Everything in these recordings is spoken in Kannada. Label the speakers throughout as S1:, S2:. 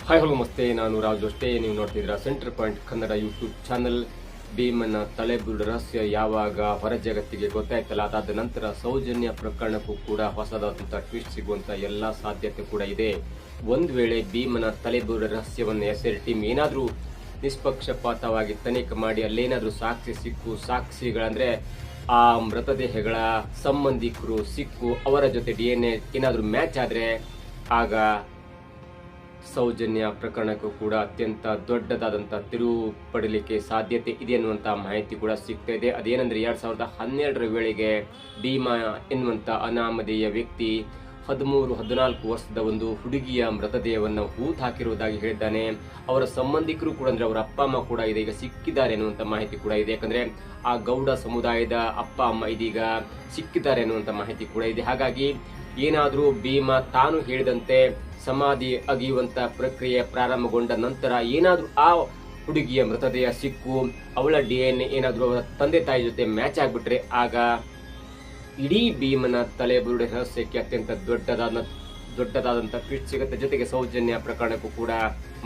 S1: ಹಾಯ್ ಹಲೋ ನಮಸ್ತೆ, ನಾನು ರಾಜು ಅಷ್ಟೇ. ನೀವು ನೋಡ್ತಿದ್ದೀರಾ centre point Kannada YouTube channel. ಭೀಮನ ತಲೆಬುರುಡೆ ರಹಸ್ಯ ಯಾವಾಗ ಹೊರ ಜಗತ್ತಿಗೆ ಗೊತ್ತಾಯ್ತಲ್ಲ, ಅದಾದ ನಂತರ ಸೌಜನ್ಯ ಪ್ರಕರಣಕ್ಕೂ ಕೂಡ ಹೊಸದಾದಂಥ ಟ್ವಿಸ್ಟ್ ಸಿಗುವಂಥ ಎಲ್ಲ ಸಾಧ್ಯತೆ ಕೂಡ ಇದೆ. ಒಂದು ವೇಳೆ ಭೀಮನ ತಲೆಬುರುಡೆ ರಹಸ್ಯವನ್ನು ಎಸ್ಐಟಿ ಟೀಮ್ ಏನಾದರೂ ನಿಷ್ಪಕ್ಷಪಾತವಾಗಿ ತನಿಖೆ ಮಾಡಿ ಅಲ್ಲೇನಾದರೂ ಸಾಕ್ಷಿಗಳಂದ್ರೆ ಆ ಮೃತದೇಹಗಳ ಸಂಬಂಧಿಕರು ಸಿಕ್ಕು ಅವರ ಜೊತೆ DNA ಏನಾದರೂ ಮ್ಯಾಚ್ ಆದರೆ ಆಗ ಸೌಜನ್ಯ ಪ್ರಕರಣಕ್ಕೂ ಕೂಡ ಅತ್ಯಂತ ದೊಡ್ಡದಾದಂಥ ತಿರುವು ಪಡಲಿಕ್ಕೆ ಸಾಧ್ಯತೆ ಇದೆ ಅನ್ನುವಂಥ ಮಾಹಿತಿ ಕೂಡ ಸಿಗ್ತಾ ಇದೆ. ಅದೇನೆಂದರೆ 2012ರ ವೇಳೆಗೆ ಭೀಮಾ ಎನ್ನುವಂಥ ಅನಾಮಧೇಯ ವ್ಯಕ್ತಿ 13-14 ವರ್ಷದ ಒಂದು ಹುಡುಗಿಯ ಮೃತದೇಹವನ್ನು ಹೂತು ಹಾಕಿರುವುದಾಗಿ ಹೇಳಿದ್ದಾನೆ. ಅವರ ಸಂಬಂಧಿಕರು ಕೂಡ ಅಂದ್ರೆ ಅವರ ಅಪ್ಪ ಅಮ್ಮ ಕೂಡ ಇದೀಗ ಸಿಕ್ಕಿದ್ದಾರೆ ಅನ್ನುವಂಥ ಮಾಹಿತಿ ಕೂಡ ಇದೆ. ಯಾಕಂದ್ರೆ ಆ ಗೌಡ ಸಮುದಾಯದ ಅಪ್ಪ ಅಮ್ಮ ಇದೀಗ ಸಿಕ್ಕಿದ್ದಾರೆ ಅನ್ನುವಂಥ ಮಾಹಿತಿ ಕೂಡ ಇದೆ. ಹಾಗಾಗಿ ಏನಾದರೂ ಭೀಮಾ ತಾನು ಹೇಳಿದಂತೆ ಸಮಾಧಿ ಅಗಿಯುವಂತ ಪ್ರಕ್ರಿಯೆ ಪ್ರಾರಂಭಗೊಂಡ ನಂತರ ಏನಾದರೂ ಆ ಹುಡುಗಿಯ ಮೃತದೇಹ ಸಿಕ್ಕು ಅವಳ DNA ಏನಾದರೂ ಅವರ ತಂದೆ ತಾಯಿ ಜೊತೆ ಮ್ಯಾಚ್ ಆಗ್ಬಿಟ್ರೆ ಆಗ ಇಡೀ ಭೀಮನ ತಲೆಬುರುಡೆ ರಹಸ್ಯಕ್ಕೆ ಅತ್ಯಂತ ದೊಡ್ಡದಾದಂಥ ಟ್ವಿಸ್ಟ್ ಸಿಗುತ್ತೆ. ಜೊತೆಗೆ ಸೌಜನ್ಯ ಪ್ರಕರಣಕ್ಕೂ ಕೂಡ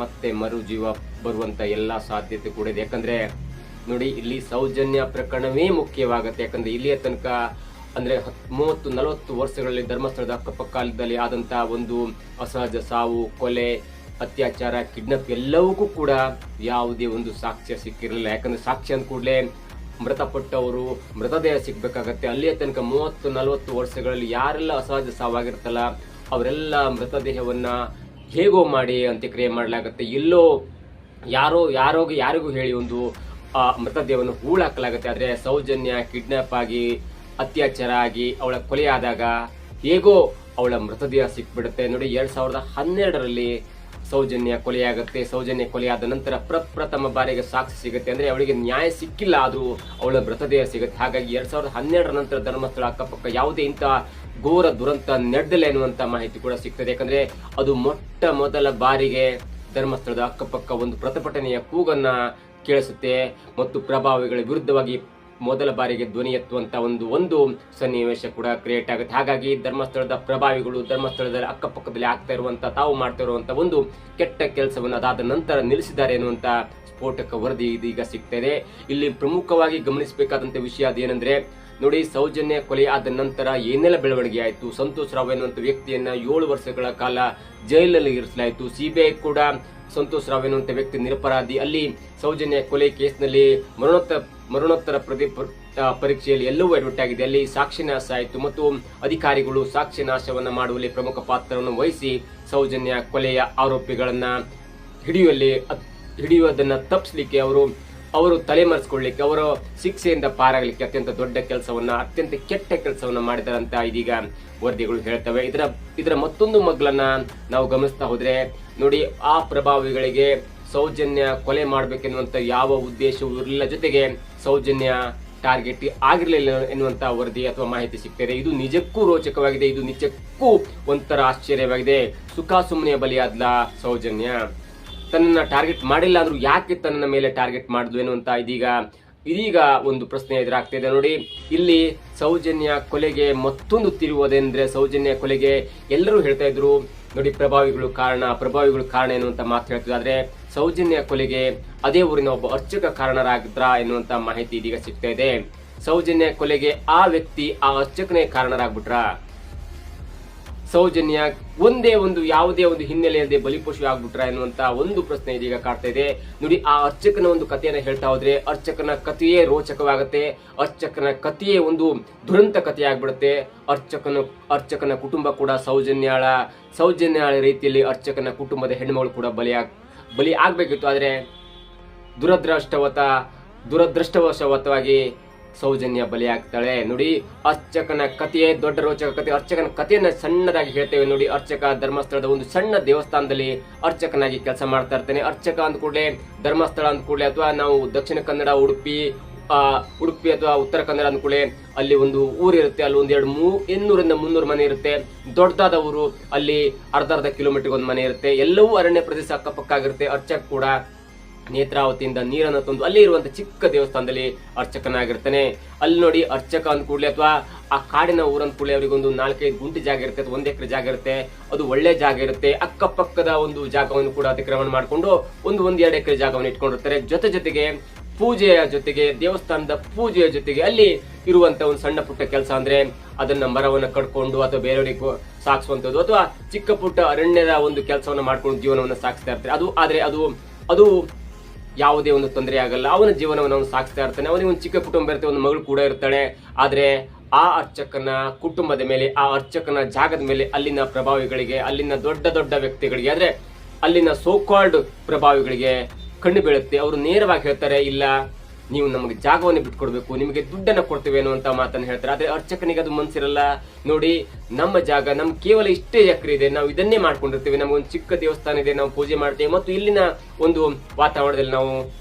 S1: ಮತ್ತೆ ಮರುಜೀವ ಬರುವಂತ ಎಲ್ಲಾ ಸಾಧ್ಯತೆ ಕೂಡ ಇದೆ. ಯಾಕಂದ್ರೆ ನೋಡಿ, ಇಲ್ಲಿ ಸೌಜನ್ಯ ಪ್ರಕರಣವೇ ಮುಖ್ಯವಾಗುತ್ತೆ. ಯಾಕಂದ್ರೆ ಇಲ್ಲಿಯ ತನಕ ಅಂದ್ರೆ 30-40 ವರ್ಷಗಳಲ್ಲಿ ಧರ್ಮಸ್ಥಳದ ಅಕ್ಕಪಕ್ಕದಲ್ಲಿ ಆದಂತಹ ಒಂದು ಅಸಹಜ ಸಾವು, ಕೊಲೆ, ಅತ್ಯಾಚಾರ, ಕಿಡ್ನಾಪ್ ಎಲ್ಲವಕ್ಕೂ ಕೂಡ ಯಾವುದೇ ಒಂದು ಸಾಕ್ಷ್ಯ ಸಿಕ್ಕಿರಲಿಲ್ಲ. ಯಾಕಂದ್ರೆ ಸಾಕ್ಷ್ಯ ಅಂದ ಕೂಡಲೇ ಮೃತಪಟ್ಟವರು ಮೃತದೇಹ ಸಿಗ್ಬೇಕಾಗತ್ತೆ. ಅಲ್ಲಿಯ ತನಕ 30-40 ವರ್ಷಗಳಲ್ಲಿ ಯಾರೆಲ್ಲ ಅಸಹಜ ಸಾವಾಗಿರುತ್ತಲ್ಲ ಅವರೆಲ್ಲ ಮೃತದೇಹವನ್ನ ಹೇಗೋ ಮಾಡಿ ಅಂತ್ಯಕ್ರಿಯೆ ಮಾಡಲಾಗತ್ತೆ. ಎಲ್ಲೋ ಯಾರಿಗೂ ಹೇಳಿ ಒಂದು ಮೃತದೇಹವನ್ನು ಹೂಳಾಕಲಾಗತ್ತೆ. ಆದ್ರೆ ಸೌಜನ್ಯ ಕಿಡ್ನಾಪ್ ಆಗಿ ಅತ್ಯಾಚಾರ ಆಗಿ ಅವಳ ಕೊಲೆಯಾದಾಗ ಹೇಗೋ ಅವಳ ಮೃತದೇಹ ಸಿಕ್ಬಿಡುತ್ತೆ. ನೋಡಿ, 2012ರಲ್ಲಿ ಸೌಜನ್ಯ ಕೊಲೆಯಾಗುತ್ತೆ. ಸೌಜನ್ಯ ಕೊಲೆಯಾದ ನಂತರ ಪ್ರಪ್ರಥಮ ಬಾರಿಗೆ ಸಾಕ್ಷಿ ಸಿಗುತ್ತೆ. ಅಂದ್ರೆ ಅವಳಿಗೆ ನ್ಯಾಯ ಸಿಕ್ಕಿಲ್ಲ, ಆದ್ರೂ ಅವಳ ಮೃತದೇಹ ಸಿಗುತ್ತೆ. ಹಾಗಾಗಿ 2012ರ ನಂತರ ಧರ್ಮಸ್ಥಳ ಅಕ್ಕಪಕ್ಕ ಯಾವುದೇ ಇಂಥ ಘೋರ ದುರಂತ ನಡೆದಿಲ್ಲ ಎನ್ನುವಂತ ಮಾಹಿತಿ ಕೂಡ ಸಿಗ್ತದೆ. ಯಾಕಂದ್ರೆ ಅದು ಮೊಟ್ಟ ಮೊದಲ ಬಾರಿಗೆ ಧರ್ಮಸ್ಥಳದ ಅಕ್ಕಪಕ್ಕ ಒಂದು ಪ್ರತಿಭಟನೆಯ ಕೂಗನ್ನ ಕೇಳಿಸುತ್ತೆ ಮತ್ತು ಪ್ರಭಾವಿಗಳ ವಿರುದ್ಧವಾಗಿ ಮೊದಲ ಬಾರಿಗೆ ಧ್ವನಿ ಎತ್ತುವಂತ ಒಂದು ಸನ್ನಿವೇಶ ಕೂಡ ಕ್ರಿಯೇಟ್ ಆಗುತ್ತೆ. ಹಾಗಾಗಿ ಧರ್ಮಸ್ಥಳದ ಪ್ರಭಾವಿಗಳು ಧರ್ಮಸ್ಥಳದ ಅಕ್ಕಪಕ್ಕದಲ್ಲಿ ಆಗ್ತಾ ಇರುವಂತ ತಾವು ಮಾಡ್ತಾ ಇರುವಂತ ಒಂದು ಕೆಟ್ಟ ಕೆಲಸವನ್ನು ಅದಾದ ನಂತರ ನಿಲ್ಲಿಸಿದ್ದಾರೆ ಎನ್ನುವಂತ ಸ್ಫೋಟಕ ವರದಿ ಇದೀಗ ಸಿಗ್ತಾ ಇದೆ. ಇಲ್ಲಿ ಪ್ರಮುಖವಾಗಿ ಗಮನಿಸಬೇಕಾದಂತ ವಿಷಯ ಅದೇನೆಂದ್ರೆ ನೋಡಿ, ಸೌಜನ್ಯ ಕೊಲೆ ಆದ ನಂತರ ಏನೆಲ್ಲ ಬೆಳವಣಿಗೆ ಆಯಿತು. ಸಂತೋಷ್ ರಾವ್ ಎನ್ನುವಂತ ವ್ಯಕ್ತಿಯನ್ನ 7 ವರ್ಷಗಳ ಕಾಲ ಜೈಲಿನಲ್ಲಿ ಇರಿಸಲಾಯಿತು. CBI ಕೂಡ ಸಂತೋಷ್ ರಾವ್ ಎನ್ನುವಂತ ವ್ಯಕ್ತಿ ನಿರಪರಾಧಿ. ಅಲ್ಲಿ ಸೌಜನ್ಯ ಕೊಲೆ ಕೇಸ್ನಲ್ಲಿ ಮರಣೋತ್ತರ ಪರೀಕ್ಷೆಯಲ್ಲಿ ಎಲ್ಲವೂ ಅಡ್ಮಿಟ್ ಆಗಿದೆ. ಅಲ್ಲಿ ಸಾಕ್ಷಿನಾಶ ಆಯಿತು ಮತ್ತು ಅಧಿಕಾರಿಗಳು ಸಾಕ್ಷಿನಾಶವನ್ನ ಮಾಡುವಲ್ಲಿ ಪ್ರಮುಖ ಪಾತ್ರವನ್ನು ವಹಿಸಿ ಸೌಜನ್ಯ ಕೊಲೆಯ ಆರೋಪಿಗಳನ್ನ ಹಿಡಿಯುವುದನ್ನ ತಪ್ಪಿಸಲಿಕ್ಕೆ ಅವರು ತಲೆಮರೆಸಿಕೊಳ್ಳಲಿಕ್ಕೆ ಅವರ ಶಿಕ್ಷೆಯಿಂದ ಪಾರಾಗಲಿಕ್ಕೆ ಅತ್ಯಂತ ದೊಡ್ಡ ಕೆಲಸವನ್ನ, ಅತ್ಯಂತ ಕೆಟ್ಟ ಕೆಲಸವನ್ನ ಮಾಡಿದಾರಂತ ಇದೀಗ ವರದಿಗಳು ಹೇಳ್ತವೆ. ಇದರ ಮತ್ತೊಂದು ಮಗ್ಲನ್ನ ನಾವು ಗಮನಿಸ್ತಾ ಹೋದ್ರೆ ನೋಡಿ, ಆ ಪ್ರಭಾವಿಗಳಿಗೆ ಸೌಜನ್ಯ ಕೊಲೆ ಮಾಡಬೇಕೆನ್ನುವಂತ ಯಾವ ಉದ್ದೇಶವೂ ಇರಲಿಲ್ಲ. ಜೊತೆಗೆ ಸೌಜನ್ಯ ಟಾರ್ಗೆಟ್ ಆಗಿರಲಿಲ್ಲ ಎನ್ನುವಂತ ವರದಿ ಅಥವಾ ಮಾಹಿತಿ ಸಿಗ್ತದೆ. ಇದು ನಿಜಕ್ಕೂ ರೋಚಕವಾಗಿದೆ. ಇದು ನಿಜಕ್ಕೂ ಒಂಥರ ಆಶ್ಚರ್ಯವಾಗಿದೆ. ಸುಮ್ಮನೆ ಬಲಿಯಾದ್ಲ ಸೌಜನ್ಯ, ತನ್ನ ಟಾರ್ಗೆಟ್ ಮಾಡಿಲ್ಲ ಅಂದ್ರೂ ಯಾಕೆ ತನ್ನ ಮೇಲೆ ಟಾರ್ಗೆಟ್ ಮಾಡಿದ್ಲು ಎನ್ನುವಂತ ಇದೀಗ ಒಂದು ಪ್ರಶ್ನೆ ಎದುರಾಗ್ತಿದೆ. ನೋಡಿ, ಇಲ್ಲಿ ಸೌಜನ್ಯ ಕೊಲೆಗೆ ಮತ್ತೊಂದು ತಿರುವುದೇನೆಂದ್ರೆ, ಸೌಜನ್ಯ ಕೊಲೆಗೆ ಎಲ್ಲರೂ ಹೇಳ್ತಾ ಇದ್ರು ನೋಡಿ ಪ್ರಭಾವಿಗಳು ಕಾರಣ ಎನ್ನುವಂತ ಮಾತು ಹೇಳ್ತಿದ್ರು. ಆದ್ರೆ ಸೌಜನ್ಯ ಕೊಲೆಗೆ ಅದೇ ಊರಿನ ಒಬ್ಬ ಅರ್ಚಕ ಕಾರಣರಾಗಿದ್ರ ಎನ್ನುವಂತ ಮಾಹಿತಿ ಇದೀಗ ಸಿಗ್ತಾ ಇದೆ. ಸೌಜನ್ಯ ಕೊಲೆಗೆ ಆ ವ್ಯಕ್ತಿ, ಆ ಅರ್ಚಕನೇ ಕಾರಣರಾಗ್ಬಿಟ್ರ? ಸೌಜನ್ಯ ಯಾವುದೇ ಒಂದು ಹಿನ್ನೆಲೆ ಇಲ್ಲದೆ ಬಲಿಪಶು ಆಗ್ಬಿಟ್ರ ಎನ್ನುವಂತ ಒಂದು ಪ್ರಶ್ನೆ ಇದೀಗ ಕಾಡ್ತಾ ಇದೆ. ನೋಡಿ, ಆ ಅರ್ಚಕನ ಒಂದು ಕಥೆಯನ್ನ ಹೇಳ್ತಾ ಹೋದ್ರೆ ಅರ್ಚಕನ ಕಥೆಯೇ ರೋಚಕವಾಗುತ್ತೆ. ಅರ್ಚಕನ ಕಥೆಯೇ ಒಂದು ದುರಂತ ಕಥೆ ಆಗ್ಬಿಡುತ್ತೆ. ಅರ್ಚಕನ ಕುಟುಂಬ ಕೂಡ ಸೌಜನ್ಯಾಳ ರೀತಿಯಲ್ಲಿ ಅರ್ಚಕನ ಕುಟುಂಬದ ಹೆಣ್ಣುಮಗಳು ಕೂಡ ಬಲಿ ಆಗ್ಬೇಕಿತ್ತು. ಆದ್ರೆ ದುರದೃಷ್ಟವಶವತವಾಗಿ ಸೌಜನ್ಯ ಬಲಿಯಾಗ್ತಾಳೆ. ನೋಡಿ, ಅರ್ಚಕನ ಕಥೆಯೇ ದೊಡ್ಡ ರೋಚಕ ಕಥೆ. ಅರ್ಚಕನ ಕಥೆಯನ್ನ ಸಣ್ಣದಾಗಿ ಹೇಳ್ತೇವೆ. ನೋಡಿ, ಅರ್ಚಕ ಧರ್ಮಸ್ಥಳದ ಒಂದು ಸಣ್ಣ ದೇವಸ್ಥಾನದಲ್ಲಿ ಅರ್ಚಕನಾಗಿ ಕೆಲಸ ಮಾಡ್ತಾ ಇರ್ತಾನೆ. ಅರ್ಚಕ ಅಂದ್ಕೂಡ್ಲೆ, ಧರ್ಮಸ್ಥಳ ಅಂದ್ಕೂಡ್ಲೆ, ಅಥವಾ ನಾವು ದಕ್ಷಿಣ ಕನ್ನಡ ಉಡುಪಿ ಅಥವಾ ಉತ್ತರ ಕನ್ನಡ ಅಂದ್ಕೂಡ್ಲೆ ಅಲ್ಲಿ ಒಂದು ಊರಿರುತ್ತೆ. ಅಲ್ಲಿ 200-300 ಮನೆ ಇರುತ್ತೆ. ದೊಡ್ಡದಾದ ಊರು, ಅಲ್ಲಿ ಅರ್ಧ ಕಿಲೋಮೀಟರ್ ಒಂದು ಮನೆ ಇರುತ್ತೆ. ಎಲ್ಲವೂ ಅರಣ್ಯ ಪ್ರದೇಶ ಅಕ್ಕಪಕ್ಕ ಆಗಿರುತ್ತೆ. ಅರ್ಚಕ ಕೂಡ ನೇತ್ರಾವತಿಯಿಂದ ನೀರನ್ನು ತಂದು ಅಲ್ಲಿ ಇರುವಂತ ಚಿಕ್ಕ ದೇವಸ್ಥಾನದಲ್ಲಿ ಅರ್ಚಕನಾಗಿರ್ತಾನೆ. ಅಲ್ಲಿ ನೋಡಿ ಅರ್ಚಕ ಅಂದ ಕೂಡಲೇ ಅಥವಾ ಆ ಕಾಡಿನ ಊರಂದ ಕೂಡಲೇ ಅವರಿಗೊಂದು 4-5 ಗುಂಟೆ ಜಾಗ ಇರುತ್ತೆ, 1 ಎಕರೆ ಜಾಗ ಇರುತ್ತೆ. ಅದು ಒಳ್ಳೆ ಜಾಗ ಇರುತ್ತೆ. ಅಕ್ಕಪಕ್ಕದ ಒಂದು ಜಾಗವನ್ನು ಕೂಡ ಅತಿಕ್ರಮಣ ಮಾಡಿಕೊಂಡು 1-2 ಎಕರೆ ಜಾಗವನ್ನು ಇಟ್ಕೊಂಡಿರ್ತಾರೆ. ಜೊತೆಗೆ ಪೂಜೆಯ ಜೊತೆಗೆ, ದೇವಸ್ಥಾನದ ಪೂಜೆಯ ಜೊತೆಗೆ ಅಲ್ಲಿ ಇರುವಂತ ಒಂದು ಸಣ್ಣ ಪುಟ್ಟ ಕೆಲಸ ಅಂದ್ರೆ ಅದನ್ನ ಮರವನ್ನ ಕಡ್ಕೊಂಡು ಅಥವಾ ಬೇರೆಯವರಿಗೆ ಸಾಗಿಸುವಂತದ್ದು ಅಥವಾ ಚಿಕ್ಕ ಪುಟ್ಟ ಅರಣ್ಯದ ಒಂದು ಕೆಲಸವನ್ನ ಮಾಡ್ಕೊಂಡು ಜೀವನವನ್ನ ಸಾಗಿಸ್ತಾ ಇರ್ತಾರೆ. ಅದು ಯಾವುದೇ ಒಂದು ತೊಂದರೆ ಆಗಲ್ಲ. ಅವನ ಜೀವನವನ್ನು ಅವನು ಸಾಗಿಸ್ತಾ ಇರ್ತಾನೆ. ಅವನಿಗೆ ಒಂದು ಚಿಕ್ಕ ಕುಟುಂಬ ಇರುತ್ತೆ, ಒಂದು ಮಗಳು ಕೂಡ ಇರ್ತಾಳೆ. ಆದ್ರೆ ಆ ಅರ್ಚಕನ ಕುಟುಂಬದ ಮೇಲೆ, ಆ ಅರ್ಚಕನ ಜಾಗದ ಮೇಲೆ ಅಲ್ಲಿನ ಪ್ರಭಾವಿಗಳಿಗೆ, ಅಲ್ಲಿನ ದೊಡ್ಡ ದೊಡ್ಡ ವ್ಯಕ್ತಿಗಳಿಗೆ, ಅಂದ್ರೆ ಅಲ್ಲಿನ ಸೋಕಾಲ್ಡ್ ಪ್ರಭಾವಿಗಳಿಗೆ ಕಣ್ಣು ಬೀಳುತ್ತೆ. ಅವರು ನೇರವಾಗಿ ಹೇಳ್ತಾರೆ, ಇಲ್ಲ ನೀವು ನಮಗೆ ಜಾಗವನ್ನು ಬಿಟ್ಕೊಡ್ಬೇಕು, ನಿಮಗೆ ದುಡ್ಡನ್ನು ಕೊಡ್ತೇವೆ ಅನ್ನುವಂತ ಮಾತನ್ನು ಹೇಳ್ತಾರೆ. ಆದ್ರೆ ಅರ್ಚಕನಿಗೆ ಅದು ಮನ್ಸಿರಲ್ಲ. ನೋಡಿ, ನಮ್ಮ ಜಾಗ, ನಮ್ ಕೇವಲ ಇಷ್ಟೇ ಎಕರೆ ಇದೆ, ನಾವು ಇದನ್ನೇ ಮಾಡ್ಕೊಂಡಿರ್ತೇವೆ, ನಮಗೊಂದು ಚಿಕ್ಕ ದೇವಸ್ಥಾನ ಇದೆ, ನಾವು ಪೂಜೆ ಮಾಡ್ತೇವೆ ಮತ್ತು ಇಲ್ಲಿನ ಒಂದು ವಾತಾವರಣದಲ್ಲಿ ನಾವು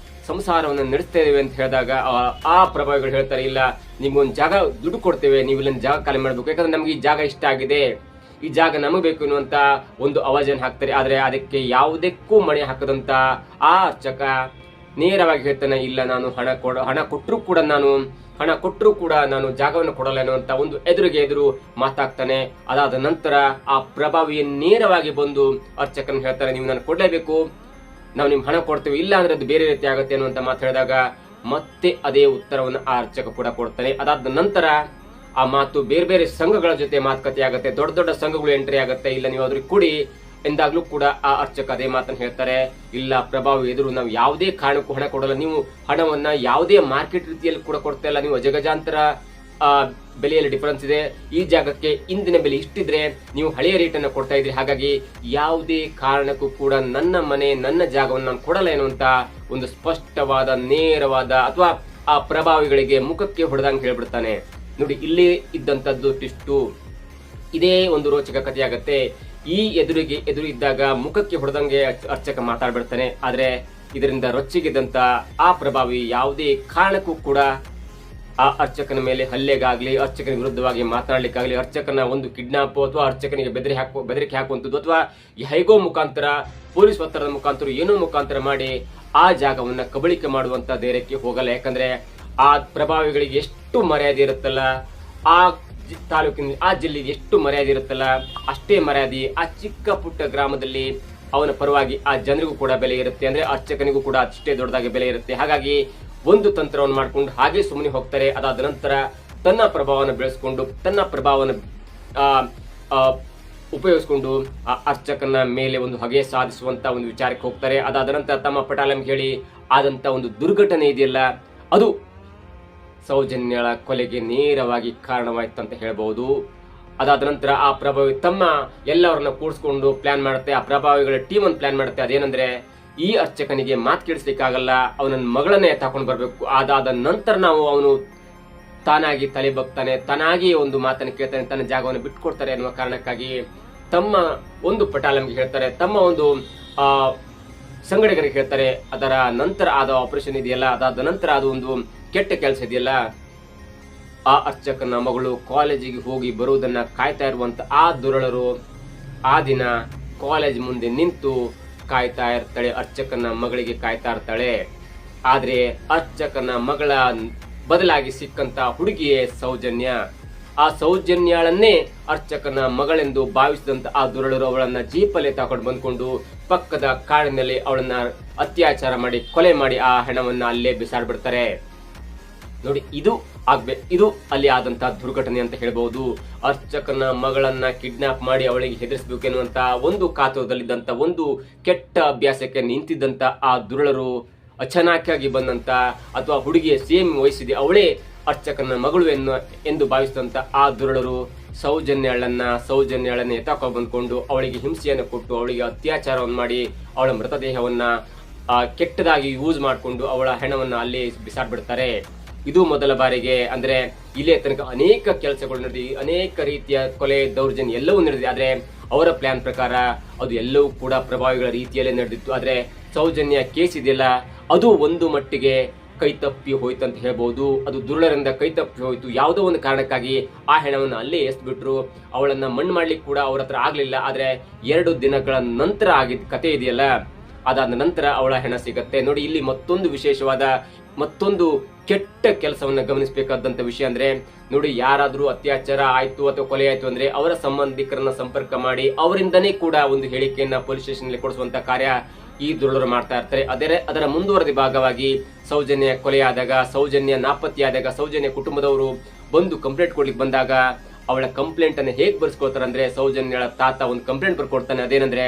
S1: ಸಂಸಾರವನ್ನು ನಡೆಸ್ತಾ ಇದ್ದೇವೆ ಅಂತ ಹೇಳಿದಾಗ ಆ ಪ್ರಭಾವಿಗಳು ಹೇಳ್ತಾರೆ, ಇಲ್ಲ ನಿಮ್ಗೊಂದು ಜಾಗ ದುಡ್ಡು ಕೊಡ್ತೇವೆ, ನೀವು ಇಲ್ಲಿನ ಜಾಗ ಖಾಲಿ ಮಾಡ್ಬೇಕು, ಯಾಕಂದ್ರೆ ನಮ್ಗೆ ಈ ಜಾಗ ಇಷ್ಟ ಆಗಿದೆ, ಈ ಜಾಗ ನಮಗೆ ಬೇಕು ಎನ್ನುವಂತ ಒಂದು ಅವಾಜನ್ನು ಹಾಕ್ತಾರೆ. ಆದ್ರೆ ಅದಕ್ಕೆ ಯಾವುದಕ್ಕೂ ಮಣೆ ಹಾಕದಂತ ಆ ಅರ್ಚಕ ನೇರವಾಗಿ ಹೇಳ್ತಾನೆ, ಇಲ್ಲ ನಾನು ಹಣ ಕೊಟ್ಟರು ಕೂಡ ನಾನು ಜಾಗವನ್ನು ಕೊಡಲ್ಲ ಅನ್ನುವಂತ ಒಂದು ಎದುರು ಮಾತಾಗ್ತಾನೆ. ಅದಾದ ನಂತರ ಆ ಪ್ರಭಾವಿಯ ನೇರವಾಗಿ ಬಂದು ಅರ್ಚಕನ ಹೇಳ್ತಾರೆ, ನೀವು ನಾನು ಕೊಡ್ಲೇಬೇಕು, ನಾವು ನಿಮ್ಗೆ ಹಣ ಕೊಡ್ತೇವೆ, ಇಲ್ಲ ಅಂದ್ರೆ ಅದು ಬೇರೆ ರೀತಿ ಆಗುತ್ತೆ ಅನ್ನುವಂತ ಮಾತು ಹೇಳಿದಾಗ ಮತ್ತೆ ಅದೇ ಉತ್ತರವನ್ನು ಆ ಅರ್ಚಕ ಕೂಡ ಕೊಡ್ತಾನೆ. ಅದಾದ ನಂತರ ಆ ಮಾತು ಬೇರೆ ಸಂಘಗಳ ಜೊತೆ ಮಾತುಕತೆ ಆಗುತ್ತೆ, ದೊಡ್ಡ ದೊಡ್ಡ ಸಂಘಗಳು ಎಂಟ್ರಿ ಆಗುತ್ತೆ. ಇಲ್ಲ ನೀವು ಅದ್ರಿಗೆ ಕೊಡಿ ಎಂದಾಗ್ಲೂ ಕೂಡ ಆ ಅರ್ಚಕ ಅದೇ ಮಾತನ್ನು ಹೇಳ್ತಾರೆ, ಇಲ್ಲ ಪ್ರಭಾವಿ ಎದುರು ನಾವು ಯಾವುದೇ ಕಾರಣಕ್ಕೂ ಹಣ ಕೊಡಲ್ಲ, ನೀವು ಹಣವನ್ನ ಯಾವುದೇ ಮಾರ್ಕೆಟ್ ರೀತಿಯಲ್ಲಿ ಕೂಡ ಕೊಡ್ತಾ ಇಲ್ಲ, ನೀವು ಅಜಗಜಾಂತರ ಬೆಲೆಯಲ್ಲಿ ಡಿಫರೆನ್ಸ್ ಇದೆ, ಈ ಜಾಗಕ್ಕೆ ಇಂದಿನ ಬೆಲೆ ಇಷ್ಟಿದ್ರೆ ನೀವು ಹಳೆಯ ರೇಟನ್ನು ಕೊಡ್ತಾ ಇದ್ರಿ, ಹಾಗಾಗಿ ಯಾವುದೇ ಕಾರಣಕ್ಕೂ ಕೂಡ ನನ್ನ ಮನೆ, ನನ್ನ ಜಾಗವನ್ನು ನಾನು ಕೊಡಲ್ಲ ಎನ್ನುವಂತ ಒಂದು ಸ್ಪಷ್ಟವಾದ, ನೇರವಾದ ಅಥವಾ ಆ ಪ್ರಭಾವಿಗಳಿಗೆ ಮುಖಕ್ಕೆ ಹೊಡೆದಂಗೆ ಹೇಳ್ಬಿಡ್ತಾನೆ. ನೋಡಿ, ಇಲ್ಲಿ ಇದ್ದಂಥದ್ದು ಟಿಸ್ಟು. ಇದೇ ಒಂದು ರೋಚಕ ಕಥೆಯಾಗತ್ತೆ. ಈ ಎದುರು ಇದ್ದಾಗ ಮುಖಕ್ಕೆ ಹೊಡೆದಂಗೆ ಅರ್ಚಕ ಮಾತಾಡ್ಬಿಡ್ತಾನೆ. ಆದ್ರೆ ಇದರಿಂದ ರೊಚ್ಚಿಗೆದ್ದಂತ ಆ ಪ್ರಭಾವಿ ಯಾವುದೇ ಕಾರಣಕ್ಕೂ ಕೂಡ ಆ ಅರ್ಚಕನ ಮೇಲೆ ಹಲ್ಲೆಗಾಗ್ಲಿ, ಅರ್ಚಕನ ವಿರುದ್ಧವಾಗಿ ಮಾತನಾಡ್ಲಿಕ್ಕಾಗ್ಲಿ, ಅರ್ಚಕನ ಒಂದು ಕಿಡ್ನಾಪ್ ಅಥವಾ ಅರ್ಚಕನಿಗೆ ಬೆದರಿಕೆ ಹಾಕುವಂಥದ್ದು ಅಥವಾ ಹೈಗೋ ಮುಖಾಂತರ, ಪೊಲೀಸ್ ಒತ್ತಡದ ಮುಖಾಂತರ, ಏನೋ ಮುಖಾಂತರ ಮಾಡಿ ಆ ಜಾಗವನ್ನ ಕಬಳಿಕೆ ಮಾಡುವಂತ ಧೈರ್ಯಕ್ಕೆ ಹೋಗಲ್ಲ. ಯಾಕಂದ್ರೆ ಆ ಪ್ರಭಾವಿಗಳಿಗೆ ಎಷ್ಟು ಮರ್ಯಾದೆ ಇರುತ್ತಲ್ಲ, ಆ ತಾಲೂಕಿನ, ಆ ಜಿಲ್ಲೆಗೆ ಎಷ್ಟು ಮರ್ಯಾದೆ ಇರುತ್ತಲ್ಲ, ಅಷ್ಟೇ ಮರ್ಯಾದೆ ಆ ಚಿಕ್ಕ ಪುಟ್ಟ ಗ್ರಾಮದಲ್ಲಿ ಅವನ ಪರವಾಗಿ ಆ ಜನರಿಗೂ ಕೂಡ ಬೆಲೆ ಇರುತ್ತೆ. ಅಂದ್ರೆ ಅರ್ಚಕನಿಗೂ ಕೂಡ ಅಷ್ಟೇ ದೊಡ್ಡದಾಗಿ ಬೆಲೆ ಇರುತ್ತೆ. ಹಾಗಾಗಿ ಒಂದು ತಂತ್ರವನ್ನು ಮಾಡ್ಕೊಂಡು ಹಾಗೆ ಸುಮ್ಮನೆ ಹೋಗ್ತಾರೆ. ಅದಾದ ನಂತರ ತನ್ನ ಪ್ರಭಾವವನ್ನು ಬೆಳೆಸ್ಕೊಂಡು, ತನ್ನ ಪ್ರಭಾವವನ್ನು ಉಪಯೋಗಿಸಿಕೊಂಡು ಆ ಅರ್ಚಕನ ಮೇಲೆ ಒಂದು ಹಗೆ ಸಾಧಿಸುವಂತ ಒಂದು ವಿಚಾರಕ್ಕೆ ಹೋಗ್ತಾರೆ. ಅದಾದ ನಂತರ ತಮ್ಮ ಪಟಾಲಂ ಹೇಳಿ ಆದಂತ ಒಂದು ದುರ್ಘಟನೆ ಇದೆಯಲ್ಲ, ಅದು ಸೌಜನ್ಯಳ ಕೊಲೆಗೆ ನೇರವಾಗಿ ಕಾರಣವಾಯ್ತು ಅಂತ ಹೇಳ್ಬಹುದು. ಅದಾದ ನಂತರ ಆ ಪ್ರಭಾವಿ ತಮ್ಮ ಎಲ್ಲವರನ್ನ ಕೂಡಿಸ್ಕೊಂಡು ಪ್ಲಾನ್ ಮಾಡುತ್ತೆ, ಆ ಪ್ರಭಾವಿಗಳ ಟೀಮ್ ಅನ್ನು ಪ್ಲಾನ್ ಮಾಡುತ್ತೆ. ಅದೇನಂದ್ರೆ, ಈ ಅರ್ಚಕನಿಗೆ ಮಾತು ಕೇಳಿಸ್ಲಿಕ್ಕಾಗಲ್ಲ, ಅವನ ಮಗಳನ್ನೇ ತಕೊಂಡು ಬರ್ಬೇಕು. ಅದಾದ ನಂತರ ನಾವು ಅವನು ತಾನಾಗಿ ತಲೆ ಬಗ್ತಾನೆ, ತಾನಾಗಿ ಒಂದು ಮಾತನ್ನು ಕೇಳ್ತಾನೆ, ತನ್ನ ಜಾಗವನ್ನು ಬಿಟ್ಕೊಡ್ತಾರೆ ಅನ್ನುವ ಕಾರಣಕ್ಕಾಗಿ ತಮ್ಮ ಒಂದು ಪಟಾಲಂಗೆ ಹೇಳ್ತಾರೆ, ತಮ್ಮ ಒಂದು ಸಂಘಟಕರಿಗೆ ಹೇಳ್ತಾರೆ. ಅದರ ನಂತರ ಆದ ಆಪರೇಷನ್ ಇದೆಯಲ್ಲ, ಅದಾದ ನಂತರ ಅದು ಒಂದು ಕೆಟ್ಟ ಕೆಲಸ ಇದೆಯಲ್ಲ, ಆ ಅರ್ಚಕನ ಮಗಳು ಕಾಲೇಜಿಗೆ ಹೋಗಿ ಬರುವುದನ್ನ ಕಾಯ್ತಾ ಇರುವಂತ ಆ ದುರಳರು ಆ ದಿನ ಕಾಲೇಜ್ ಮುಂದೆ ನಿಂತು ಕಾಯ್ತಾ ಇರ್ತಾಳೆ, ಅರ್ಚಕನ ಮಗಳಿಗೆ ಕಾಯ್ತಾ ಇರ್ತಾಳೆ. ಆದ್ರೆ ಅರ್ಚಕನ ಮಗಳ ಬದಲಾಗಿ ಸಿಕ್ಕಂತ ಹುಡುಗಿಯೇ ಸೌಜನ್ಯ. ಆ ಸೌಜನ್ಯಳನ್ನೇ ಅರ್ಚಕನ ಮಗಳೆಂದು ಭಾವಿಸಿದಂತ ಆ ದುರಳರು ಅವಳನ್ನ ಜೀಪಲ್ಲಿ ತಗೊಂಡು ಬಂದ್ಕೊಂಡು ಪಕ್ಕದ ಕಾಡಿನಲ್ಲಿ ಅವಳನ್ನ ಅತ್ಯಾಚಾರ ಮಾಡಿ ಕೊಲೆ ಮಾಡಿ ಆ ಹೆಣವನ್ನ ಅಲ್ಲೇ ಬಿಸಾಡ್ಬಿಡ್ತಾರೆ. ನೋಡಿ, ಇದು ಅಲ್ಲಿ ಆದಂತಹ ದುರ್ಘಟನೆ ಅಂತ ಹೇಳ್ಬಹುದು. ಅರ್ಚಕನ ಮಗಳನ್ನ ಕಿಡ್ನಾಪ್ ಮಾಡಿ ಅವಳಿಗೆ ಹೆದರಿಸಬೇಕೆನ್ನುವಂತ ಒಂದು ಕಾತುರದಲ್ಲಿದ್ದಂತ, ಒಂದು ಕೆಟ್ಟ ಅಭ್ಯಾಸಕ್ಕೆ ನಿಂತಿದ್ದಂತ ಆ ದುರುಳರು ಅಚಾನಕ್ಕಾಗಿ ಬಂದಂತ, ಅಥವಾ ಹುಡುಗಿಯ ಸೇಮ್ ವಯಸ್ಸಿದೆ ಅವಳೇ ಅರ್ಚಕನ ಮಗಳು ಎಂದು ಭಾವಿಸಿದಂತ ಆ ದುರುಳರು ಸೌಜನ್ಯಳನ್ನ ಎತ್ತಾಕೊಂಡು ಬಂದ್ಕೊಂಡು ಅವಳಿಗೆ ಹಿಂಸೆಯನ್ನು ಕೊಟ್ಟು ಅವಳಿಗೆ ಅತ್ಯಾಚಾರವನ್ನು ಮಾಡಿ ಅವಳ ಮೃತದೇಹವನ್ನ ಕೆಟ್ಟದಾಗಿ ಯೂಸ್ ಮಾಡಿಕೊಂಡು ಅವಳ ಹೆಣವನ್ನ ಅಲ್ಲೇ ಬಿಸಾಡ್ಬಿಡ್ತಾರೆ. ಇದು ಮೊದಲ ಬಾರಿಗೆ. ಅಂದ್ರೆ ಇಲ್ಲೇ ತನಕ ಅನೇಕ ಕೆಲಸಗಳು ನಡೆದಿ, ಅನೇಕ ರೀತಿಯ ಕೊಲೆ, ದೌರ್ಜನ್ಯ ಎಲ್ಲವೂ ನಡೆದಿದೆ. ಆದ್ರೆ ಅವರ ಪ್ಲಾನ್ ಪ್ರಕಾರ ಅದು ಎಲ್ಲವೂ ಕೂಡ ಪ್ರಭಾವಿಗಳ ರೀತಿಯಲ್ಲೇ ನಡೆದಿತ್ತು. ಆದ್ರೆ ಸೌಜನ್ಯ ಕೇಸ್ ಇದೆಯಲ್ಲ, ಅದು ಒಂದು ಮಟ್ಟಿಗೆ ಕೈತಪ್ಪಿ ಹೋಯ್ತು ಅಂತ ಹೇಳ್ಬಹುದು. ಅದು ದುರುಳರಿಂದ ಕೈತಪ್ಪಿ ಹೋಯ್ತು. ಯಾವುದೋ ಒಂದು ಕಾರಣಕ್ಕಾಗಿ ಆ ಹೆಣವನ್ನು ಅಲ್ಲೇ ಎಸ್ಬಿಟ್ರು. ಅವಳನ್ನ ಮಣ್ಣು ಮಾಡ್ಲಿಕ್ಕೆ ಕೂಡ ಅವ್ರ ಹತ್ರ ಆಗ್ಲಿಲ್ಲ. ಆದ್ರೆ 2 ದಿನಗಳ ನಂತರ ಆಗಿದ್ದ ಕತೆ ಇದೆಯಲ್ಲ, ಅದಾದ ನಂತರ ಅವಳ ಹೆಣ ಸಿಗತ್ತೆ. ನೋಡಿ, ಇಲ್ಲಿ ಮತ್ತೊಂದು ವಿಶೇಷವಾದ ಮತ್ತೊಂದು ಕೆಟ್ಟ ಕೆಲಸವನ್ನ ಗಮನಿಸಬೇಕಾದಂತ ವಿಷಯ ಅಂದ್ರೆ, ನೋಡಿ, ಯಾರಾದ್ರೂ ಅತ್ಯಾಚಾರ ಆಯ್ತು ಅಥವಾ ಕೊಲೆ ಆಯ್ತು ಅಂದ್ರೆ ಅವರ ಸಂಬಂಧಿಕರನ್ನ ಸಂಪರ್ಕ ಮಾಡಿ ಅವರಿಂದನೇ ಕೂಡ ಒಂದು ಹೇಳಿಕೆಯನ್ನ ಪೊಲೀಸ್ ಸ್ಟೇಷನ್ ನಲ್ಲಿ ಕೊಡಿಸುವಂತ ಕಾರ್ಯ ಈ ದುರುಳರು ಮಾಡ್ತಾ ಇರ್ತಾರೆ. ಅದರ ಮುಂದುವರೆದ ಭಾಗವಾಗಿ ಸೌಜನ್ಯ ಕೊಲೆಯಾದಾಗ, ಸೌಜನ್ಯ ನಾಪತ್ತೆಯಾದಾಗ, ಸೌಜನ್ಯ ಕುಟುಂಬದವರು ಬಂದು ಕಂಪ್ಲೇಂಟ್ ಕೊಡ್ಲಿಕ್ಕೆ ಬಂದಾಗ ಅವಳ ಕಂಪ್ಲೇಂಟ್ ಅನ್ನು ಹೇಗೆ ಬರ್ಸ್ಕೊಳ್ತಾರೆ ಅಂದ್ರೆ, ಸೌಜನ್ಯಳ ತಾತ ಒಂದು ಕಂಪ್ಲೇಂಟ್ ಬರ್ಕೊಡ್ತಾನೆ. ಅದೇನಂದ್ರೆ,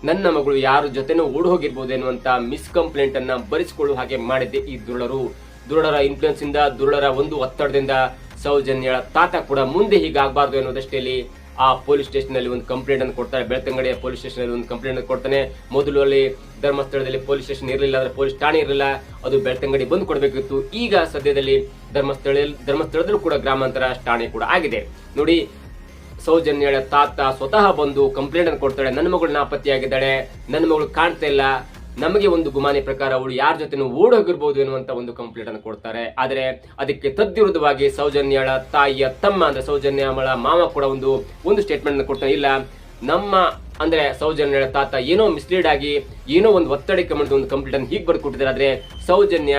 S1: ನನ್ನ ಮಗಳು ಯಾರ ಜೊತೆನೂ ಓಡ್ ಹೋಗಿರ್ಬೋದು ಎನ್ನುವಂತ ಮಿಸ್ ಕಂಪ್ಲೇಂಟ್ ಅನ್ನ ಬರೆಸಿಕೊಳ್ಳುವ ಹಾಗೆ ಮಾಡಿದ್ದೆ ಈ ದುರುಳರ ಇನ್ಫ್ಲೂಯೆನ್ಸ್ ಇಂದ, ದುರುಳರ ಒಂದು ಒತ್ತಡದಿಂದ ಸೌಜನ್ಯಳ ತಾತ ಕೂಡ ಮುಂದೆ ಹೀಗಾಗಬಾರ್ದು ಎನ್ನುವ ದೃಷ್ಟಿಯಲ್ಲಿ ಆ ಪೊಲೀಸ್ ಸ್ಟೇಷನ್ ಅಲ್ಲಿ ಒಂದು ಕಂಪ್ಲೇಂಟ್ ಅನ್ನು ಕೊಡ್ತಾರೆ. ಬೆಳ್ತಂಗಡಿಯ ಪೊಲೀಸ್ ಸ್ಟೇಷನ್ ಅಲ್ಲಿ ಒಂದು ಕಂಪ್ಲೇಂಟ್ ಕೊಡ್ತಾನೆ. ಮೊದಲು ಅಲ್ಲಿ ಧರ್ಮಸ್ಥಳದಲ್ಲಿ ಪೊಲೀಸ್ ಸ್ಟೇಷನ್ ಇರಲಿಲ್ಲ, ಅಂದ್ರೆ ಪೊಲೀಸ್ ಠಾಣೆ ಇರಲಿಲ್ಲ, ಅದು ಬೆಳ್ತಂಗಡಿ ಬಂದು ಕೊಡಬೇಕಿತ್ತು. ಈಗ ಸದ್ಯದಲ್ಲಿ ಧರ್ಮಸ್ಥಳದಲ್ಲೂ ಕೂಡ ಗ್ರಾಮಾಂತರ ಠಾಣೆ ಕೂಡ ಆಗಿದೆ. ನೋಡಿ, ಸೌಜನ್ಯಳ ತಾತ ಸ್ವತಃ ಬಂದು ಕಂಪ್ಲೇಂಟ್ ಅನ್ನು ಕೊಡ್ತಾಳೆ. ನನ್ನ ಮಗಳು ನಾಪತ್ತೆಯಾಗಿದ್ದಾಳೆ, ನನ್ನ ಮಗಳು ಕಾಣ್ತಾ ಇಲ್ಲ, ನಮಗೆ ಒಂದು ಗುಮಾನಿ ಪ್ರಕಾರ ಅವಳು ಯಾರ ಜೊತೆ ಓಡೋಗಿರ್ಬೋದು ಎನ್ನುವಂತ ಒಂದು ಕಂಪ್ಲೇಂಟ್ ಅನ್ನು ಕೊಡ್ತಾರೆ. ಆದ್ರೆ ಅದಕ್ಕೆ ತದ್ವಿರುದ್ಧವಾಗಿ ಸೌಜನ್ಯಳ ತಾಯಿಯ ತಮ್ಮ ಅಂದ್ರೆ ಸೌಜನ್ಯಳ ಮಾವ ಕೂಡ ಒಂದು ಸ್ಟೇಟ್ಮೆಂಟ್ ಅನ್ನು ಕೊಡ್ತಾನೆ. ಇಲ್ಲ, ನಮ್ಮ ಅಂದ್ರೆ ಸೌಜನ್ಯಳ ತಾತ ಏನೋ ಮಿಸ್ಲೀಡ್ ಆಗಿ ಏನೋ ಒಂದು ಒತ್ತಡಕ್ಕೆ ಮಾಡಿದ ಒಂದು ಕಂಪ್ಲೇಂಟ್ ಅನ್ನು ಹೀಗೆ ಬರ್ದು ಕೊಟ್ಟಿದ್ದಾರೆ. ಆದ್ರೆ ಸೌಜನ್ಯ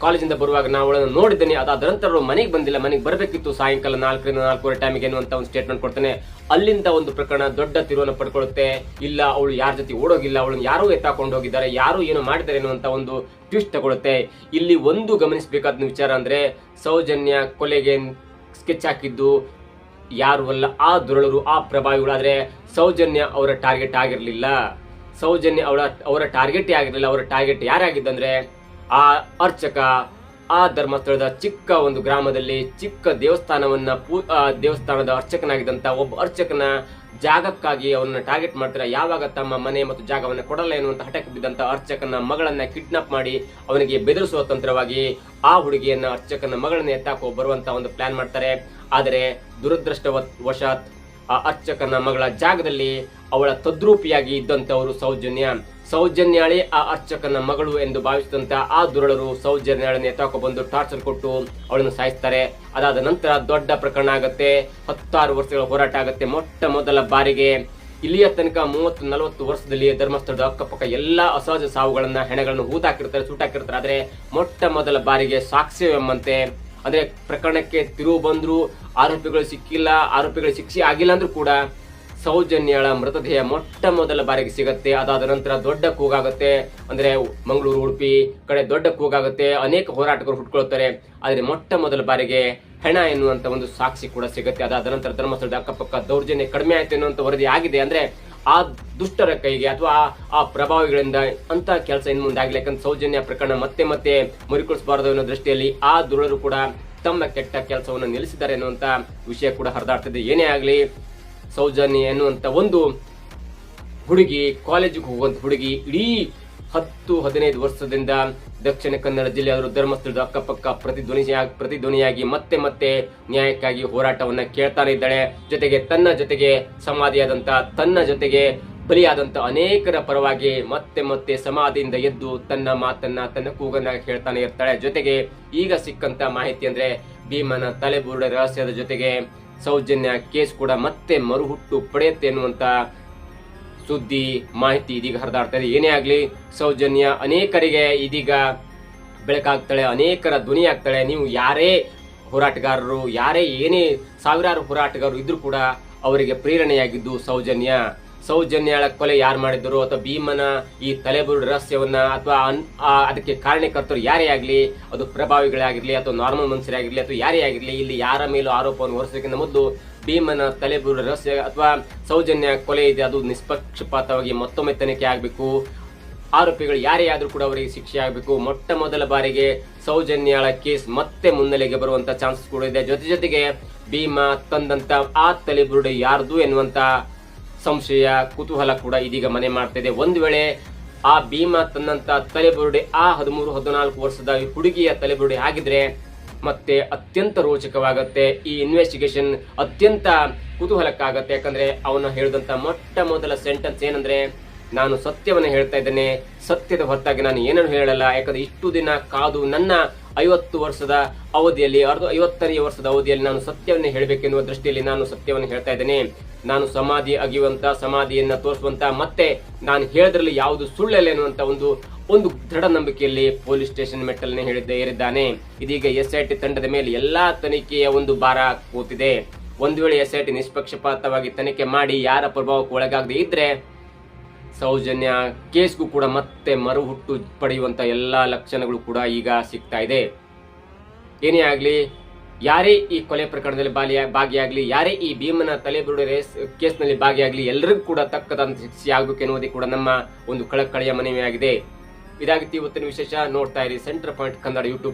S1: ಕಾಲೇಜಿಂದ ಬರುವಾಗ ನಾವು ಅವಳನ್ನು ನೋಡಿದ್ದೇನೆ, ಅದಾದ ನಂತರ ಮನೆಗೆ ಬಂದಿಲ್ಲ, ಮನೆಗೆ ಬರಬೇಕಿತ್ತು ಸಾಯಂಕಾಲ 4ರಿಂದ 4:15 ಟೈಮಿಗೆ ಎನ್ನುವಂತ ಒಂದು ಸ್ಟೇಟ್ಮೆಂಟ್ ಕೊಡ್ತಾನೆ. ಅಲ್ಲಿಂದ ಒಂದು ಪ್ರಕರಣ ದೊಡ್ಡ ತಿರುವನ್ನು ಪಡ್ಕೊಳ್ಳುತ್ತೆ. ಇಲ್ಲ, ಅವಳು ಯಾರ ಜೊತೆ ಓಡೋಗಿಲ್ಲ, ಅವಳನ್ನು ಯಾರೋ ಎತ್ತಾಕೊಂಡು ಹೋಗಿದ್ದಾರೆ, ಯಾರು ಏನು ಮಾಡಿದ್ದಾರೆ ಎನ್ನುವಂತ ಒಂದು ಟ್ವಿಸ್ಟ್ ತಗೊಳುತ್ತೆ. ಇಲ್ಲಿ ಒಂದು ಗಮನಿಸಬೇಕಾದ ವಿಚಾರ ಅಂದ್ರೆ, ಸೌಜನ್ಯ ಕೊಲೆಗೆ ಸ್ಕೆಚ್ ಹಾಕಿದ್ದು ಯಾರು ಅಲ್ಲ, ಆ ದುರುಳರು, ಆ ಪ್ರಭಾವಿಗಳು. ಆದ್ರೆ ಸೌಜನ್ಯ ಅವರ ಟಾರ್ಗೆಟ್ ಆಗಿರ್ಲಿಲ್ಲ. ಸೌಜನ್ಯ ಅವರ ಟಾರ್ಗೆಟ್ ಆಗಿರ್ಲಿಲ್ಲ. ಅವರ ಟಾರ್ಗೆಟ್ ಯಾರಾಗಿದ್ದಂದ್ರೆ, ಆ ಅರ್ಚಕ ಆ ಧರ್ಮಸ್ಥಳದ ಚಿಕ್ಕ ಒಂದು ಗ್ರಾಮದಲ್ಲಿ ಚಿಕ್ಕ ದೇವಸ್ಥಾನದ ಅರ್ಚಕನಾಗಿದ್ದಂತ ಒಬ್ಬ ಅರ್ಚಕನ ಜಾಗಕ್ಕಾಗಿ ಅವನ್ನ ಟಾರ್ಗೆಟ್ ಮಾಡ್ತಾರೆ. ಯಾವಾಗ ತಮ್ಮ ಮನೆ ಮತ್ತು ಜಾಗವನ್ನ ಕೊಡಲ್ಲ ಎನ್ನುವಂತ ಹಠಕ್ಕೆ ಬಿದ್ದಂತ ಅರ್ಚಕನ ಮಗಳನ್ನ ಕಿಡ್ನಾಪ್ ಮಾಡಿ ಅವನಿಗೆ ಬೆದರಿಸುವ ತಂತ್ರವಾಗಿ ಆ ಹುಡುಗಿಯನ್ನ ಅರ್ಚಕನ ಮಗಳನ್ನ ಎತ್ತಾಕೋ ಬರುವಂತ ಒಂದು ಪ್ಲಾನ್ ಮಾಡ್ತಾರೆ. ಆದರೆ ದುರದೃಷ್ಟವಶಾತ್ ಆ ಅರ್ಚಕನ ಮಗಳ ಜಾಗದಲ್ಲಿ ಅವಳ ತದ್ರೂಪಿಯಾಗಿ ಇದ್ದಂತವರು ಸೌಜನ್ಯಾಳೆ ಆ ಅರ್ಚಕನ ಮಗಳು ಎಂದು ಭಾವಿಸಿದಂತ ಆ ದುರುಳರು ಸೌಜನ್ಯಾಳನ್ನ ಎತ್ತಾಕೊ ಬಂದು ಟಾರ್ಚರ್ ಕೊಟ್ಟು ಅವಳನ್ನು ಸಾಯಿಸ್ತಾರೆ. ಅದಾದ ನಂತರ ದೊಡ್ಡ ಪ್ರಕರಣ ಆಗತ್ತೆ. 16 ವರ್ಷಗಳ ಹೋರಾಟ ಆಗತ್ತೆ. ಮೊಟ್ಟ ಮೊದಲ ಬಾರಿಗೆ ಇಲ್ಲಿಯ ತನಕ 30-40 ವರ್ಷದಲ್ಲಿ ಧರ್ಮಸ್ಥಳದ ಅಕ್ಕಪಕ್ಕ ಎಲ್ಲಾ ಅಸಹಜ ಸಾವುಗಳನ್ನ ಹೆಣಗಳನ್ನು ಸುಟ್ಟಾಕಿರ್ತಾರೆ. ಆದ್ರೆ ಮೊಟ್ಟ ಮೊದಲ ಬಾರಿಗೆ ಸಾಕ್ಷ್ಯವೆಂಬಂತೆ, ಅಂದ್ರೆ ಪ್ರಕರಣಕ್ಕೆ ತಿರುವು ಬಂದ್ರು, ಆರೋಪಿಗಳು ಸಿಕ್ಕಿಲ್ಲ, ಆರೋಪಿಗಳ ಶಿಕ್ಷೆ ಆಗಿಲ್ಲ ಅಂದ್ರೂ ಕೂಡ ಸೌಜನ್ಯಳ ಮೃತದೇಹ ಮೊಟ್ಟ ಮೊದಲ ಬಾರಿಗೆ ಸಿಗತ್ತೆ. ಅದಾದ ನಂತರ ದೊಡ್ಡ ಕೂಗಾಗುತ್ತೆ. ಅಂದ್ರೆ ಮಂಗಳೂರು, ಉಡುಪಿ ಕಡೆ ದೊಡ್ಡ ಕೂಗಾಗುತ್ತೆ. ಅನೇಕ ಹೋರಾಟಗಾರರು ಹುಟ್ಕೊಳ್ತಾರೆ. ಆದ್ರೆ ಮೊಟ್ಟ ಮೊದಲ ಬಾರಿಗೆ ಹೆಣ ಎನ್ನುವಂತ ಒಂದು ಸಾಕ್ಷಿ ಕೂಡ ಸಿಗುತ್ತೆ. ಅದಾದ ನಂತರ ಧರ್ಮಸ್ಥಳದ ಅಕ್ಕಪಕ್ಕ ದೌರ್ಜನ್ಯ ಕಡಿಮೆ ಆಯ್ತು ಎನ್ನುವಂತ ವರದಿ ಆಗಿದೆ. ಅಂದ್ರೆ ಆ ದುಷ್ಟರ ಕೈಗೆ ಅಥವಾ ಆ ಪ್ರಭಾವಿಗಳಿಂದ ಅಂತ ಕೆಲಸ ಇನ್ನು ಮುಂದಾಗಿಲ್ಲ. ಯಾಕಂದ್ರೆ ಸೌಜನ್ಯ ಪ್ರಕರಣ ಮತ್ತೆ ಮರುಕಳಿಸಬಾರದು ಅನ್ನೋ ದೃಷ್ಟಿಯಲ್ಲಿ ಆ ದುರುಳರು ಕೂಡ ತಮ್ಮ ಕೆಟ್ಟ ಕೆಲಸವನ್ನು ನಿಲ್ಲಿಸಿದ್ದಾರೆ ಎನ್ನುವಂತ ವಿಷಯ ಕೂಡ ಹರಿದಾಡ್ತಿದೆ. ಏನೇ ಆಗ್ಲಿ, ಸೌಜನ್ಯ ಎನ್ನುವಂತ ಒಂದು ಹುಡುಗಿ, ಕಾಲೇಜಿಗೆ ಹೋಗುವಂತ ಹುಡುಗಿ, ಇಡೀ 10-15 ವರ್ಷದಿಂದ ದಕ್ಷಿಣ ಕನ್ನಡ ಜಿಲ್ಲೆಯಾದರೂ ಧರ್ಮಸ್ಥಳದ ಅಕ್ಕಪಕ್ಕ ಪ್ರತಿಧ್ವನಿಯಾಗಿ ಮತ್ತೆ ನ್ಯಾಯಕ್ಕಾಗಿ ಹೋರಾಟವನ್ನ ಕೇಳ್ತಾನೆ ಇದ್ದಾಳೆ. ಜೊತೆಗೆ ತನ್ನ ಜೊತೆಗೆ ಸಮಾಧಿಯಾದಂತ, ತನ್ನ ಜೊತೆಗೆ ಬಲಿಯಾದಂತ ಅನೇಕರ ಪರವಾಗಿ ಮತ್ತೆ ಸಮಾಧಿಯಿಂದ ಎದ್ದು ತನ್ನ ಮಾತನ್ನ, ತನ್ನ ಕೂಗನ್ನ ಹೇಳ್ತಾನೆ ಇರ್ತಾಳೆ. ಜೊತೆಗೆ ಈಗ ಸಿಕ್ಕಂತ ಮಾಹಿತಿ ಅಂದ್ರೆ, ಭೀಮನ ತಲೆಬುರುಡೆ ರಹಸ್ಯದ ಜೊತೆಗೆ ಸೌಜನ್ಯ ಕೇಸ್ ಕೂಡ ಮತ್ತೆ ಮರುಹುಟ್ಟು ಪಡೆಯುತ್ತೆ ಎನ್ನುವಂತ ಸುದ್ದಿ, ಮಾಹಿತಿ ಇದೀಗ ಹರಿದಾಡ್ತಾ ಇದೆ. ಏನೇ ಆಗ್ಲಿ, ಸೌಜನ್ಯ ಅನೇಕರಿಗೆ ಇದೀಗ ಬೆಳಕಾಗ್ತಾಳೆ, ಅನೇಕರ ಧ್ವನಿ ಆಗ್ತಾಳೆ. ನೀವು ಯಾರೇ ಹೋರಾಟಗಾರರು, ಏನೇ ಸಾವಿರಾರು ಹೋರಾಟಗಾರರು ಇದ್ರೂ ಕೂಡ ಅವರಿಗೆ ಪ್ರೇರಣೆಯಾಗಿದ್ದು ಸೌಜನ್ಯಳ ಕೊಲೆ ಯಾರು ಮಾಡಿದ್ರು, ಅಥವಾ ಭೀಮನ ಈ ತಲೆಬುರುಡು ರಹಸ್ಯವನ್ನ, ಅಥವಾ ಅದಕ್ಕೆ ಕಾರಣಕರ್ತರು ಯಾರೇ ಆಗ್ಲಿ, ಅದು ಪ್ರಭಾವಿಗಳೇ ಆಗಿರ್ಲಿ ಅಥವಾ ನಾರ್ಮಲ್ ಮನುಷ್ಯರೇ ಆಗಿರ್ಲಿ ಅಥವಾ ಯಾರೇ ಆಗಿರ್ಲಿ, ಇಲ್ಲಿ ಯಾರ ಮೇಲೂ ಆರೋಪವನ್ನು ಹೊರಿಸೋದಕ್ಕಿಂತ ಮೊದಲು ಭೀಮನ ತಲೆಬುರುಡು ರಹಸ್ಯ ಅಥವಾ ಸೌಜನ್ಯ ಕೊಲೆ ಇದೆ, ಅದು ನಿಷ್ಪಕ್ಷಪಾತವಾಗಿ ಮತ್ತೊಮ್ಮೆ ತನಿಖೆ ಆಗಬೇಕು. ಆರೋಪಿಗಳು ಯಾರೇ ಆದ್ರೂ ಕೂಡ ಅವರಿಗೆ ಶಿಕ್ಷೆ ಆಗಬೇಕು. ಮೊಟ್ಟ ಮೊದಲ ಬಾರಿಗೆ ಸೌಜನ್ಯಳ ಕೇಸ್ ಮತ್ತೆ ಮುನ್ನೆಲೆಗೆ ಬರುವಂತ ಚಾನ್ಸಸ್ ಕೂಡ ಇದೆ. ಜೊತೆಗೆ ಭೀಮ ತಂದಂತ ಆ ತಲೆಬುರುಡೆ ಯಾರ್ದು ಎನ್ನುವಂತ ಸಂಶಯ, ಕುತೂಹಲ ಕೂಡ ಇದೀಗ ಮನೆ ಮಾಡ್ತಿದೆ. ಒಂದು ವೇಳೆ ಆ ಭೀಮ ತನ್ನಂತ ತಲೆಬುರುಡೆ ಆ 13-14 ವರ್ಷದ ಹುಡುಗಿಯ ತಲೆಬುರುಡೆ ಆಗಿದ್ರೆ ಮತ್ತೆ ಅತ್ಯಂತ ರೋಚಕವಾಗತ್ತೆ. ಈ ಇನ್ವೆಸ್ಟಿಗೇಷನ್ ಅತ್ಯಂತ ಕುತೂಹಲಕ್ಕಾಗತ್ತೆ. ಯಾಕಂದ್ರೆ ಅವನು ಹೇಳಿದಂತ ಮೊಟ್ಟ ಮೊದಲ ಸೆಂಟೆನ್ಸ್ ಏನಂದ್ರೆ, ನಾನು ಸತ್ಯವನ್ನ ಹೇಳ್ತಾ ಇದ್ದೇನೆ, ಸತ್ಯದ ಹೊರತಾಗಿ ನಾನು ಏನನ್ನು ಹೇಳಲ್ಲ. ಯಾಕಂದ್ರೆ ಇಷ್ಟು ದಿನ ಕಾದು ನನ್ನ 50 ವರ್ಷದ ಅವಧಿಯಲ್ಲಿ 50ನೇ ವರ್ಷದ ಅವಧಿಯಲ್ಲಿ ನಾನು ಸತ್ಯವನ್ನು ಹೇಳಬೇಕೆನ್ನುವ ದೃಷ್ಟಿಯಲ್ಲಿ ನಾನು ಸತ್ಯವನ್ನು ಹೇಳ್ತಾ ಇದ್ದೇನೆ. ನಾನು ಸಮಾಧಿ ಅಗಿಯುವಂತ, ಸಮಾಧಿಯನ್ನ ತೋರಿಸುವಂತ, ಮತ್ತೆ ನಾನು ಹೇಳದ್ರಲ್ಲಿ ಯಾವುದು ಸುಳ್ಳಲ್ಲ ಎನ್ನುವಂತ ಒಂದು ದೃಢ ನಂಬಿಕೆಯಲ್ಲಿ ಪೊಲೀಸ್ ಸ್ಟೇಷನ್ ಮೆಟ್ಟಲನ್ನೇ ಏರಿದ್ದಾನೆ. ಇದೀಗ SIT ತಂಡದ ಮೇಲೆ ಎಲ್ಲಾ ತನಿಖೆಯ ಒಂದು ಭಾರ ಕೂತಿದೆ. ಒಂದು ವೇಳೆ SIT ನಿಷ್ಪಕ್ಷಪಾತವಾಗಿ ತನಿಖೆ ಮಾಡಿ ಯಾರ ಪ್ರಭಾವಕ್ಕೆ ಒಳಗಾಗದೆ ಇದ್ರೆ ಸೌಜನ್ಯ ಕೇಸ್ಗೂ ಕೂಡ ಮತ್ತೆ ಮರುಹುಟ್ಟು ಪಡೆಯುವಂತ ಎಲ್ಲಾ ಲಕ್ಷಣಗಳು ಕೂಡ ಈಗ ಸಿಗ್ತಾ ಇದೆ. ಏನೇ ಆಗ್ಲಿ, ಯಾರೇ ಈ ಕೊಲೆ ಪ್ರಕರಣದಲ್ಲಿ ಭಾಗಿಯಾಗಲಿ, ಯಾರೇ ಈ ಭೀಮನ ತಲೆಬುರುಡೆ ಕೇಸ್ನಲ್ಲಿ ಭಾಗಿಯಾಗಲಿ, ಎಲ್ಲರಿಗೂ ಕೂಡ ತಕ್ಕದಂತ ಶಿಕ್ಷೆ ಆಗಬೇಕು ಎನ್ನುವುದೇ ಕೂಡ ನಮ್ಮ ಒಂದು ಕಳಕಳಿಯ ಮನವಿಯಾಗಿದೆ. ಇದಾಗಿತ್ತು ಇವತ್ತಿನ ವಿಶೇಷ. ನೋಡ್ತಾ ಇರಿ ಸೆಂಟರ್ ಪಾಯಿಂಟ್ ಕನ್ನಡ ಯೂಟ್ಯೂಬ್